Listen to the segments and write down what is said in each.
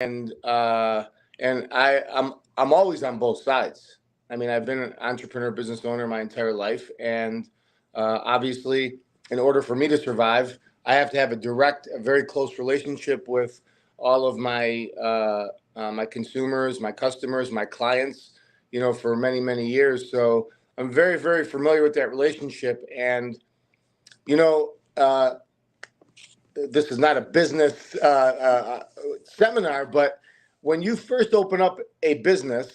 and I'm always on both sides. I mean, I've been an entrepreneur, business owner my entire life, and obviously, in order for me to survive, I have to have a very close relationship with all of my consumers, my customers, my clients. For many years. So I'm very familiar with that relationship, and you know. This is not a business seminar, but when you first open up a business,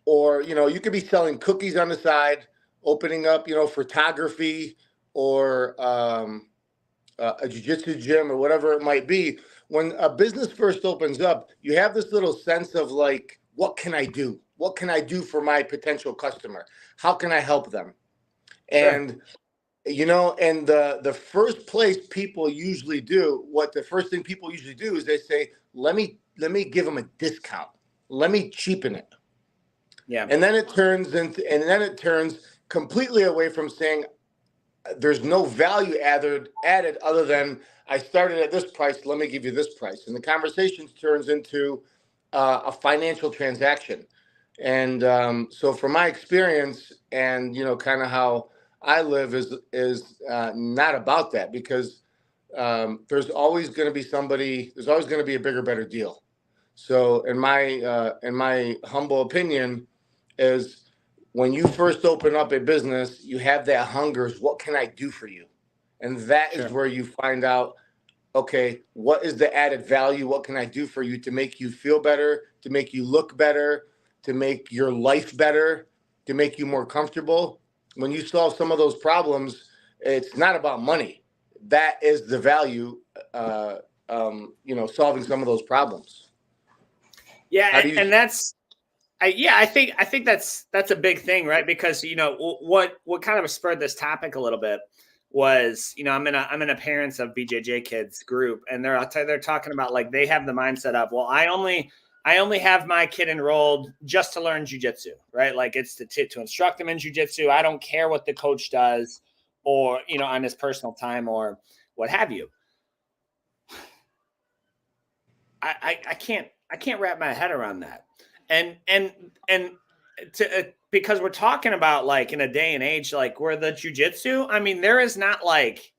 or you could be selling cookies on the side, opening up, photography, or a jiu-jitsu gym, or whatever it might be. When a business first opens up, you have this little sense of like, what can I do? What can I do for my potential customer? How can I help them? Sure. And and the first place people usually do, what the first thing people usually do is they say, let me give them a discount. Let me cheapen it. Yeah. And then it turns completely away from saying there's no value added other than I started at this price, let me give you this price. And the conversation turns into a financial transaction. And so from my experience, and kind of how I live is not about that, because there's always going to be somebody. There's always going to be a bigger, better deal. So in my humble opinion, is when you first open up a business, you have that hunger. Is what can I do for you? And that is Sure. where you find out, okay, what is the added value? What can I do for you to make you feel better, to make you look better, to make your life better, to make you more comfortable? When you solve some of those problems, it's not about money. That is the value, solving some of those problems. How Yeah, do you? and I think that's a big thing, right? Because what kind of spurred this topic a little bit was, I'm in a parents of BJJ kids group, and they're talking about, like, they have the mindset of, well, I only have my kid enrolled just to learn jiu-jitsu, right? Like, it's to instruct them in jiu-jitsu. I don't care what the coach does, or on his personal time or what have you. I can't wrap my head around that. And because we're talking about, like, in a day and age like where the jiu-jitsu, I mean, there is not, like,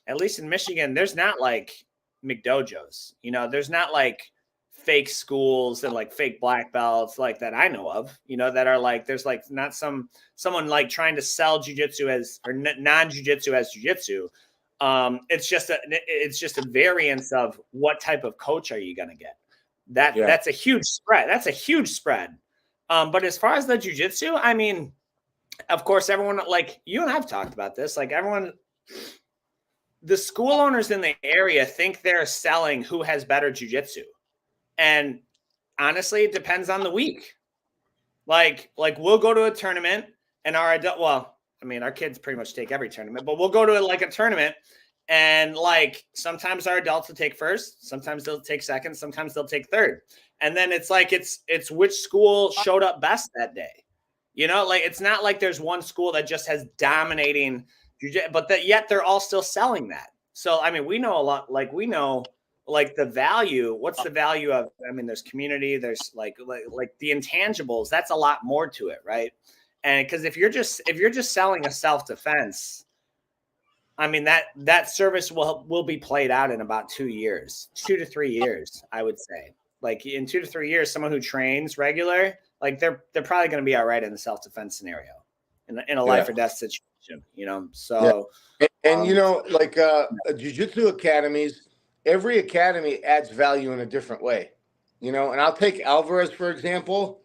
at least in Michigan, there's not like McDojos. There's not like fake schools and like fake black belts like that I know of, that are like, there's like not someone like trying to sell jiu-jitsu as, or non-jiu-jitsu as jiu-jitsu. It's just a variance of what type of coach are you going to get. That's a huge spread. That's a huge spread. But as far as the jiu-jitsu, I mean, of course, everyone, like you and I've talked about this, like everyone, the school owners in the area think they're selling who has better jiu-jitsu. And honestly, it depends on the week. Like we'll go to a tournament, and our kids pretty much take every tournament, but we'll go to like a tournament, and like sometimes our adults will take first, sometimes they'll take second, sometimes they'll take third. And then it's like it's which school showed up best that day. Like, it's not like there's one school that just has dominating, but yet they're all still selling that. So I mean, we know a lot. Like, we know, like, the value. What's the value of? I mean, there's community. There's like the intangibles. That's a lot more to it, right? And because if you're just selling a self-defense, I mean, that service will be played out in about 2 years, 2 to 3 years, I would say. Like, in 2 to 3 years, someone who trains regular, like, they're probably going to be all right in the self-defense scenario, in a life or death situation, So, and like jiu-jitsu academies, every academy adds value in a different way, and I'll take Alvarez for example.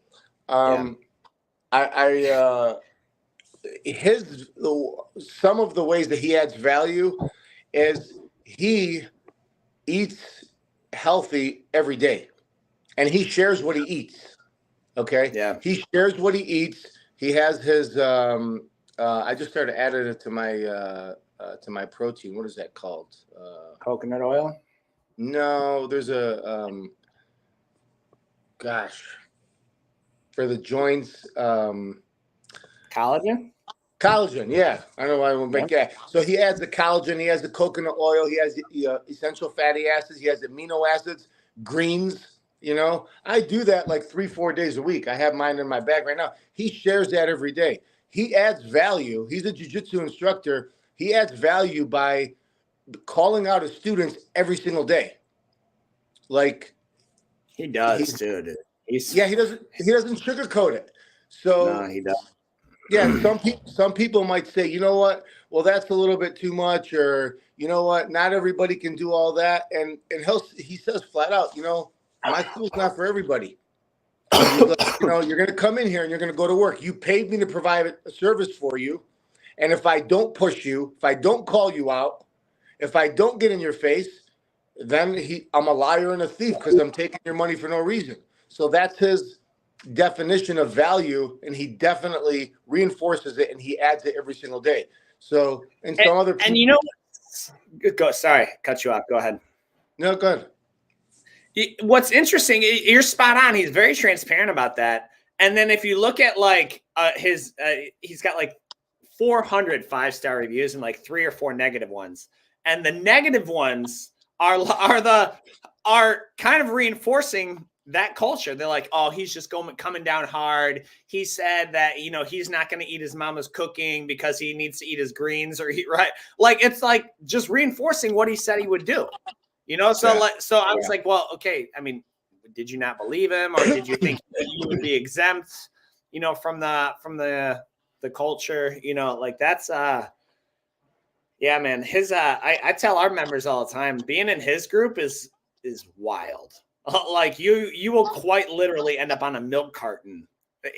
Some of the ways that he adds value is he eats healthy every day, and he shares what he eats. Okay. Yeah. He shares what he eats. He has his. I just started adding it to my protein. What is that called? Coconut oil. No, there's a for the joints. Collagen. Collagen, yeah. I don't know why I would make that. So he adds the collagen, he has the coconut oil, he has the essential fatty acids, he has amino acids, greens, You know, I do that like 3-4 days a week. I have mine in my bag right now. He shares that every day. He adds value. He's a jiu-jitsu instructor. He adds value by calling out his students every single day. Like He does he, too, dude. yeah, he doesn't sugarcoat it. No, So he does. yeah, some people might say, you know what? Well, that's a little bit too much, or you know what? Not everybody can do all that, and he says flat out, you know, my school's not for everybody. He's like, you know, you're going to come in here and you're going to go to work. You paid me to provide a service for you, and if I don't push you, if I don't call you out, if I don't get in your face, then I'm a liar and a thief because I'm taking your money for no reason. So that's his definition of value, and he definitely reinforces it and he adds it every single day. So, and some other people, and you know, go. Sorry, cut you off. Go ahead. no, good. What's interesting, you're spot on. He's very transparent about that. And then if you look at like he's got like 400 5-star reviews and like 3 or 4 negative ones. And the negative ones are kind of reinforcing that culture. They're like, oh, he's just coming down hard. He said that, you know, he's not going to eat his mama's cooking because he needs to eat his greens or eat right. Like, it's like just reinforcing what he said he would do, you know? So so I was like, well, okay. I mean, did you not believe him, or did you think you would be exempt, you know, from the culture, you know, like that's, yeah, man, his, I tell our members all the time, being in his group is wild. Like you will quite literally end up on a milk carton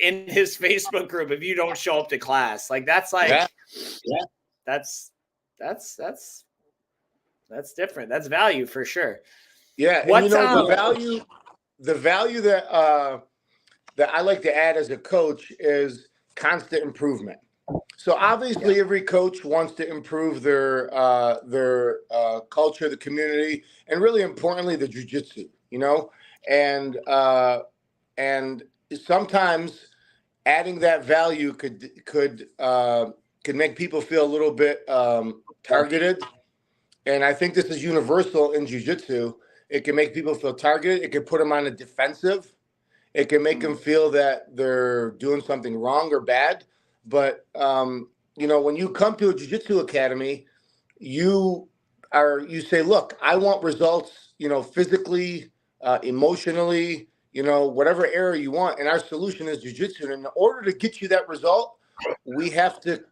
in his Facebook group if you don't show up to class. Like that's like, that's different. That's value for sure. Yeah. And you know, the value that I like to add as a coach is constant improvement. So obviously every coach wants to improve their culture, the community, and really importantly, the jiu-jitsu, you know, and sometimes adding that value could make people feel a little bit targeted. And I think this is universal in jiu-jitsu. It can make people feel targeted. It can put them on a defensive. It can make them feel that they're doing something wrong or bad. But, you know, when you come to a jiu-jitsu academy, you say, look, I want results, you know, physically, emotionally, you know, whatever area you want. And our solution is jiu-jitsu. And in order to get you that result, we have to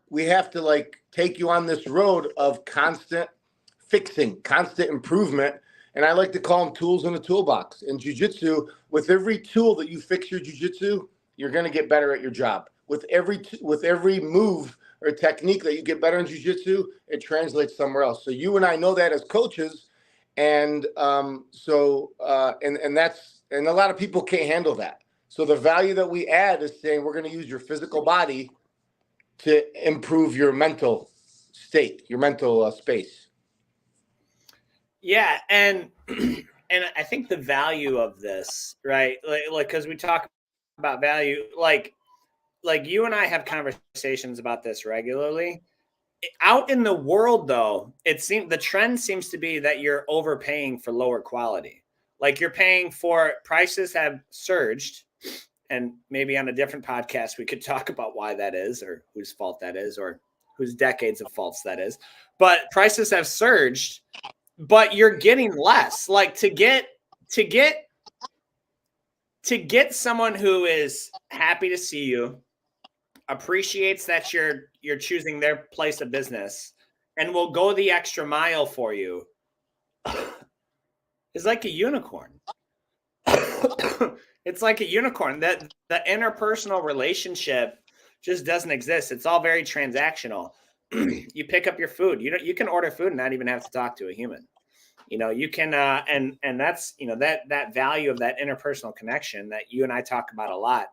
like take you on this road of constant fixing, constant improvement. And I like to call them tools in the toolbox. In jiu-jitsu, with every tool that you fix your jiu-jitsu, you're going to get better at your job. With every move or technique that you get better in jiu-jitsu, it translates somewhere else. So you and I know that as coaches, and and a lot of people can't handle that. So the value that we add is saying we're going to use your physical body to improve your mental state, your mental space. Yeah, and I think the value of this, right? Like because we talk about value, like you and I have conversations about this regularly. Out in the world, though, the trend seems to be that you're overpaying for lower quality. Like you're paying for, prices have surged, and maybe on a different podcast we could talk about why that is, or whose fault that is, or whose decades of faults that is. But prices have surged, but you're getting less. Like to get someone who is happy to see you, appreciates that you're choosing their place of business, and will go the extra mile for you, is like a unicorn. It's like a unicorn. That the interpersonal relationship just doesn't exist. It's all very transactional. You pick up your food. You can order food and not even have to talk to a human. You know, you can and that's, you know, that value of that interpersonal connection that you and I talk about a lot.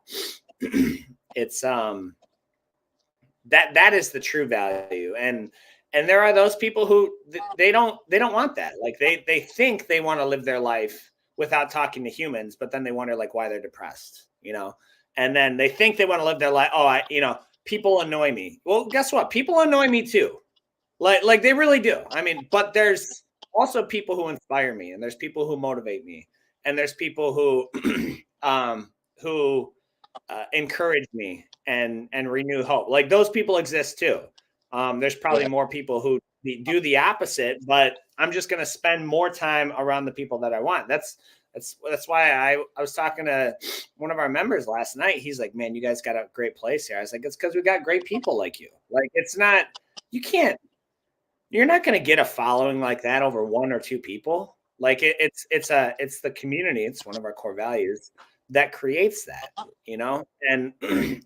It's that is the true value. And there are those people who they don't want that. Like they think they want to live their life without talking to humans, but then they wonder like why they're depressed, you know? And then they think they want to live their life. Oh, people annoy me. Well, guess what? People annoy me too. Like they really do. I mean, but there's also people who inspire me, and there's people who motivate me. and there's people who who encourage me and renew hope. Like those people exist too. There's probably more people who do the opposite, but I'm just going to spend more time around the people that I want. That's why I was talking to one of our members last night. He's like, man, you guys got a great place here. I was like, it's because we got great people like you. Like, it's not, you're not going to get a following like that over one or two people. Like it's the community. It's one of our core values that creates that, and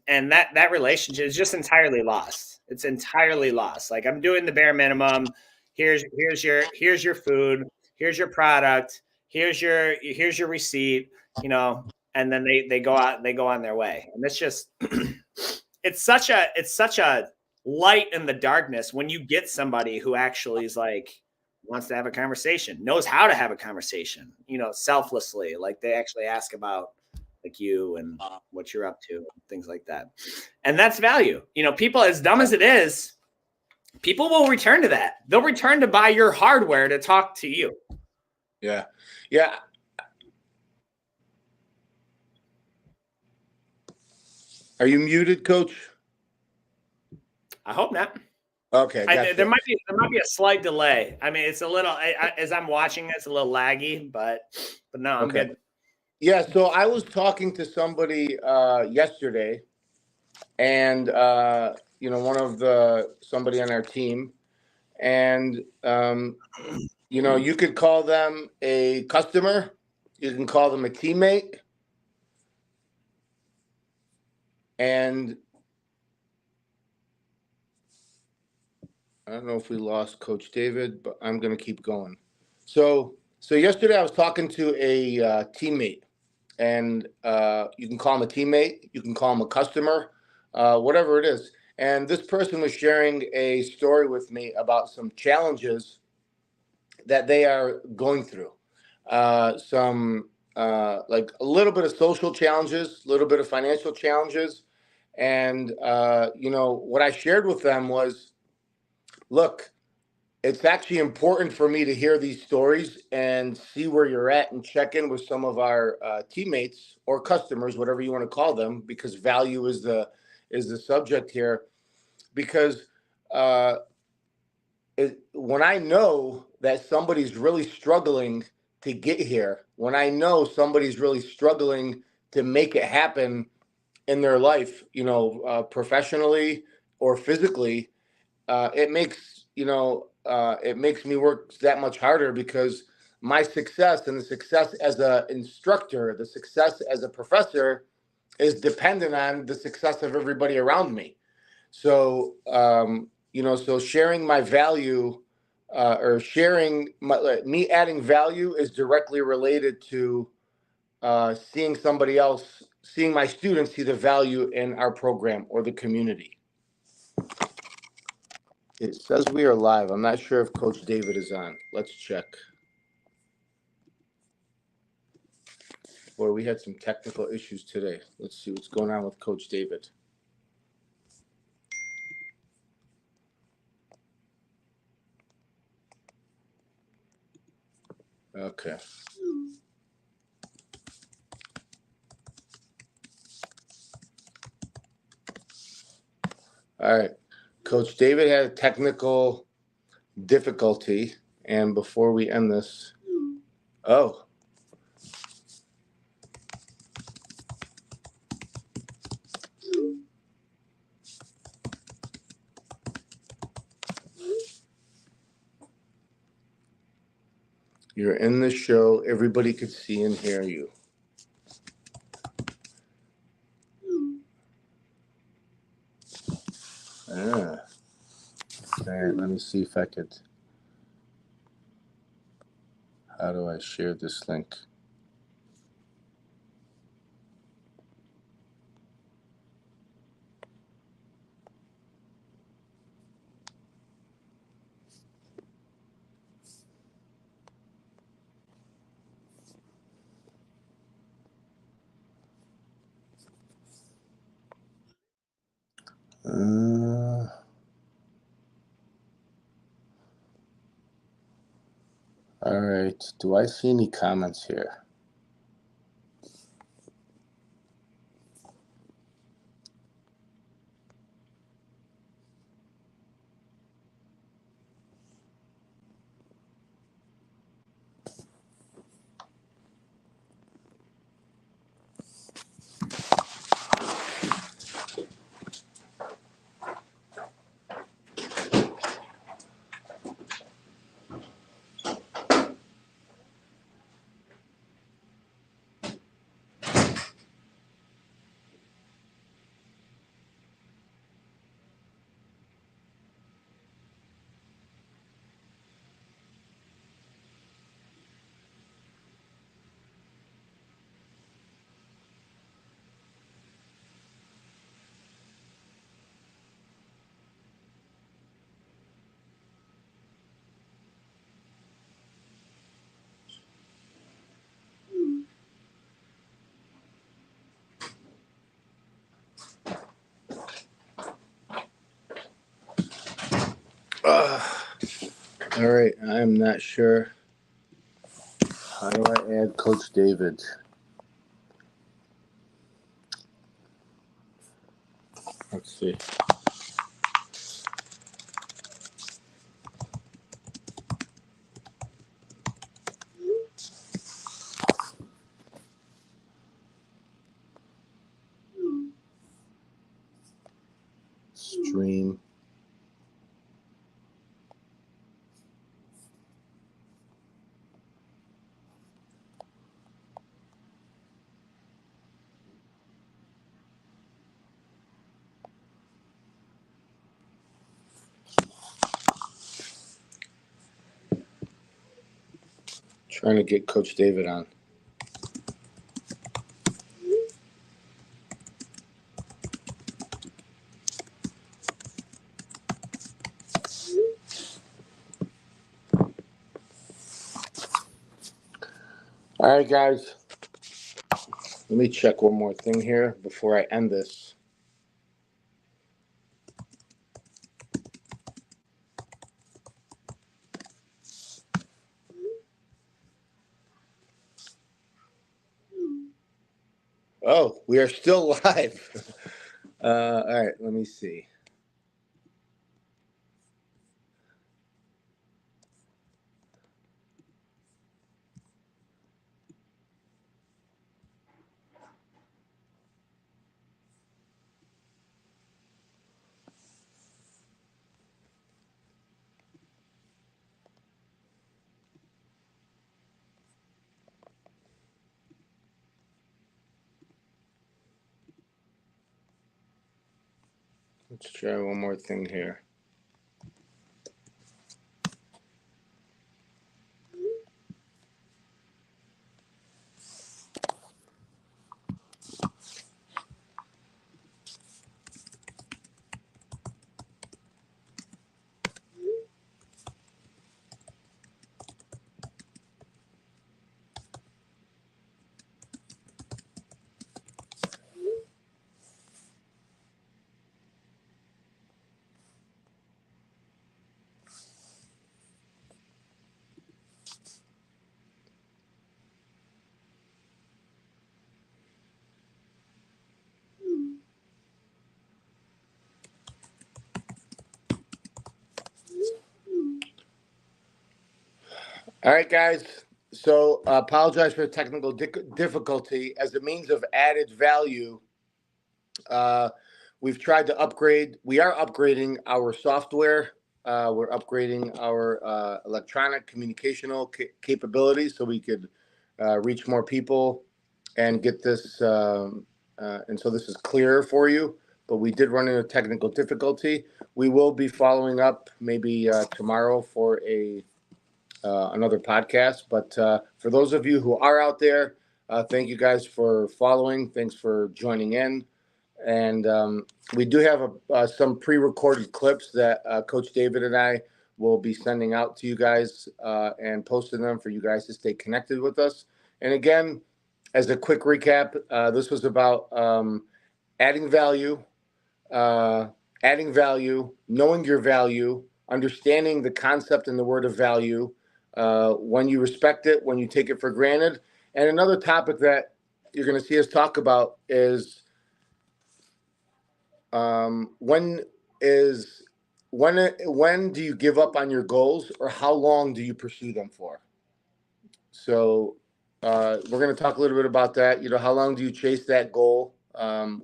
and that relationship is just entirely lost. It's entirely lost. Like, I'm doing the bare minimum. Here's your food. Here's your product. Here's your receipt. And then they go out. They go on their way. And it's just it's such a light in the darkness when you get somebody who actually is like wants to have a conversation, knows how to have a conversation, selflessly. Like, they actually ask about like you and what you're up to, and things like that. And that's value. People, as dumb as it is, people will return to that. They'll return to buy your hardware to talk to you. Yeah. Yeah. Are you muted, Coach? I hope not. Okay. Gotcha. There might be a slight delay. I mean, it's a little, as I'm watching, it's a little laggy, but no, I'm good. Yeah. So I was talking to somebody yesterday, and somebody on our team, and you could call them a customer, you can call them a teammate, and I don't know if we lost Coach David, but I'm going to keep going. So yesterday I was talking to a teammate, and you can call him a teammate, you can call him a customer, whatever it is. And this person was sharing a story with me about some challenges that they are going through. Some like a little bit of social challenges, a little bit of financial challenges. And, what I shared with them was, look, it's actually important for me to hear these stories and see where you're at and check in with some of our teammates or customers, whatever you want to call them, because value is the subject here. Because when I know that somebody's really struggling to get here, when I know somebody's really struggling to make it happen in their life, professionally or physically, it makes me work that much harder, because my success and the success as an instructor, the success as a professor, is dependent on the success of everybody around me. So, so sharing my value, or sharing me adding value is directly related to seeing my students see the value in our program or the community. It says we are live. I'm not sure if Coach David is on. Let's check. Boy, we had some technical issues today. Let's see what's going on with Coach David. Okay. All right. Coach David had a technical difficulty. And before we end this, you're in the show. Everybody could see and hear you. All right, let me see if I could. How do I share this link? All right. Do I see any comments here? All right, I'm not sure. How do I add Coach David? Let's see. Stream. Trying to get Coach David on. All right, guys. Let me check one more thing here before I end this. Oh, we are still live. All right, let me see. Let's try one more thing here. All right, guys. So apologize for the technical difficulty. As a means of added value, we've tried to upgrade. We are upgrading our software. We're upgrading our electronic communicational capabilities so we could reach more people and get this. And so this is clearer for you. But we did run into technical difficulty. We will be following up maybe tomorrow for another podcast. But for those of you who are out there, thank you guys for following. Thanks for joining in. And we do have some pre-recorded clips that Coach David and I will be sending out to you guys and posting them for you guys to stay connected with us. And again, as a quick recap, this was about adding value, knowing your value, understanding the concept and the word of value, when you respect it, when you take it for granted. And another topic that you're going to see us talk about is when do you give up on your goals, or how long do you pursue them for? So we're going to talk a little bit about that. You know, how long do you chase that goal,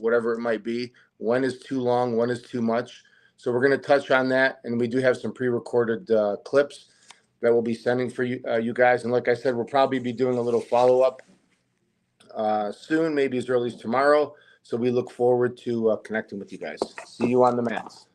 whatever it might be? When is too long? When is too much? So we're going to touch on that, and we do have some pre-recorded clips that we'll be sending for you guys. And like I said, we'll probably be doing a little follow-up soon, maybe as early as tomorrow. So we look forward to connecting with you guys. See you on the mats.